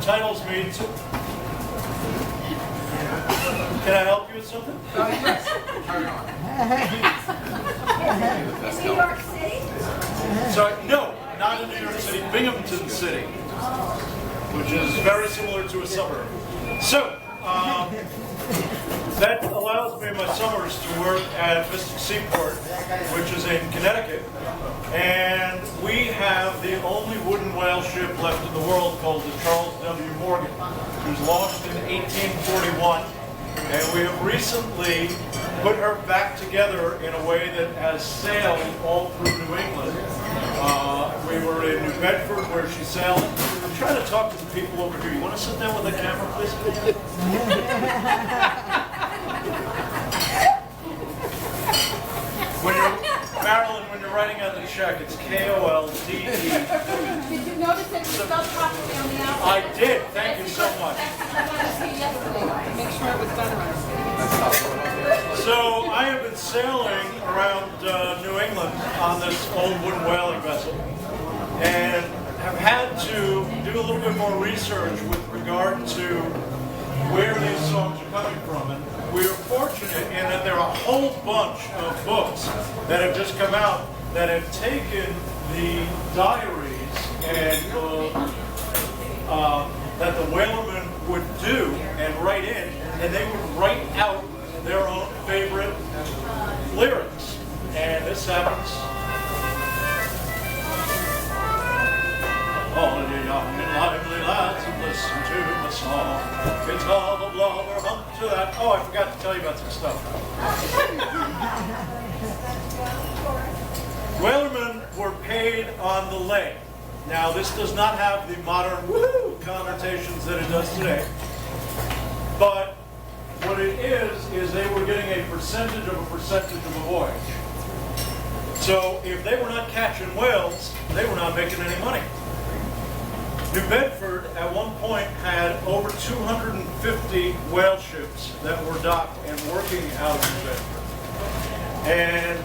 entitles me to... Can I help you with something? New York City? Sorry, no, not in New York City, Binghamton City, which is very similar to a suburb. So, that allows me in my summers to work at Mystic Seaport, which is in Connecticut. And we have the only wooden whale ship left in the world called the Charles W. Morgan, who was launched in 1841. And we have recently put her back together in a way that has sailed all through New England. We were in New Bedford where she sailed. I'm trying to talk to the people over here. You want to sit down with the camera, please? Marilyn, when you're writing out the check, it's K-O-L-D-E. Did you notice that you spelled properly on the outside? I did. Thank you so much. I wanted to see yesterday to make sure it was done right. So I have been sailing around New England on this old wooden whaling vessel and have had to do a little bit more research with regard to where these songs are coming from. And we are fortunate in that there are a whole bunch of books that have just come out that have taken the diaries and that the whalermen would do and write in, and they would write out their own favorite lyrics. And this happens. All you young and lively lads who listen to the song, it's all the blubber hump to that. Oh, I forgot to tell you about some stuff. Whalermen were paid on the lay. Now, this does not have the modern woohoo connotations that it does today. But what it is they were getting a percentage of a voyage. So if they were not catching whales, they were not making any money. New Bedford, at one point, had over 250 whale ships that were docked and working out of New Bedford. And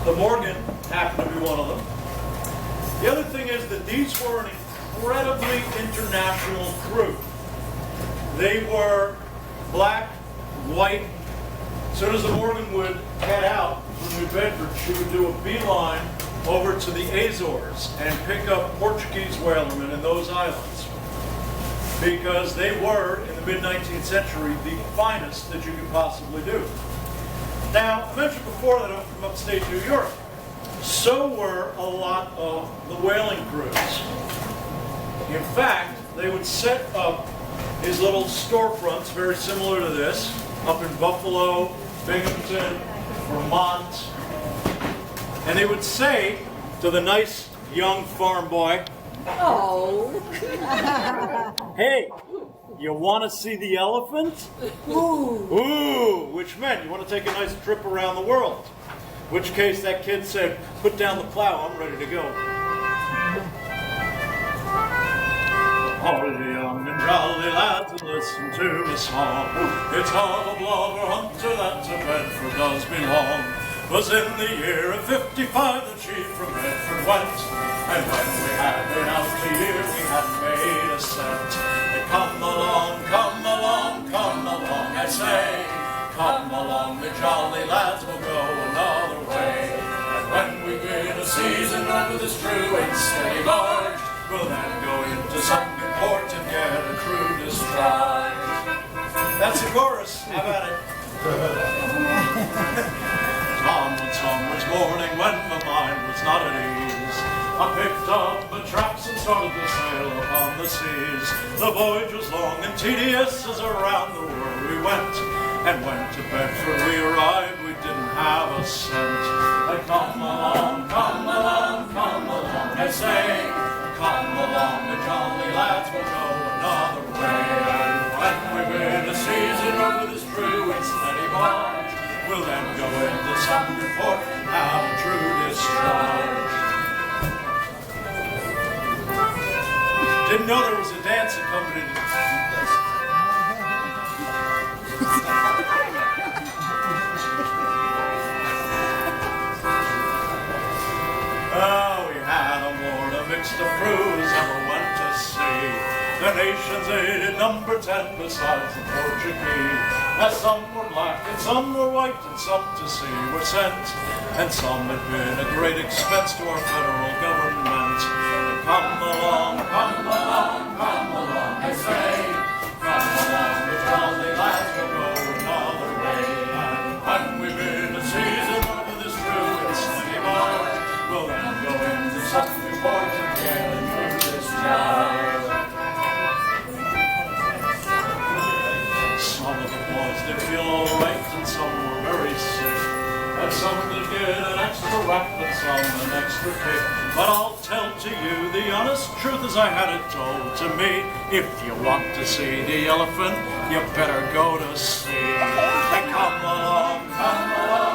the Morgan happened to be one of them. The other thing is that these were an incredibly international crew. They were black, white. As soon as the Morgan would head out from New Bedford, she would do a beeline over to the Azores and pick up Portuguese whalermen in those islands, because they were, in the mid-19th century, the finest that you could possibly do. Now, I mentioned before that I'm from upstate New York. So were a lot of the whaling crews. In fact, they would set up these little storefronts, very similar to this, up in Buffalo, Binghamton, Vermont. And they would say to the nice young farm boy, Oh. hey, you want to see the elephant? Ooh. Ooh, which meant you want to take a nice trip around the world. In which case that kid said, put down the plow, I'm ready to go. All you young and jolly lads, listen to the song. It's all the blubber hunter that to Bedford does belong. Was in the year of 55 the chief from Bedford went. And when we had been out a year, we hadn't made a cent. And come along, I say. Come along, the jolly lads will go another way. And when we get a season under this true and steady march, we'll then go into some good port and get a true discharge. That's the chorus. How about it? Onwards morning when my mind was not at ease, I picked up the traps and started to sail upon the seas. The voyage was long and tedious as around the world we went. And when to Bedford we arrived, we didn't have a cent. And come along, I say. Come along, the jolly lads will go another way. And when we win a season over this true and steady march, we'll then go into some good port and have a true discharge. Didn't know there was a dance accompanied to this. Oh, we had a more mixed of crews ever went to sea. The nations aided number 10 besides the Portuguese. As some were black and some were white and some to sea were sent, and some had been a great expense to our federal government. Come along, come along, come along, I say. Come along, the jolly lads will go another way. And when we've been a season over this ruined slave art, we'll then go into something more together through this yard. Some of the boys, they feel alright, and some were very sick. And some did get an extra rap, and some an extra kick. But I'll tell to you the honest truth as I had it told to me. If you want to see the elephant, you better go to see. And come along, come along.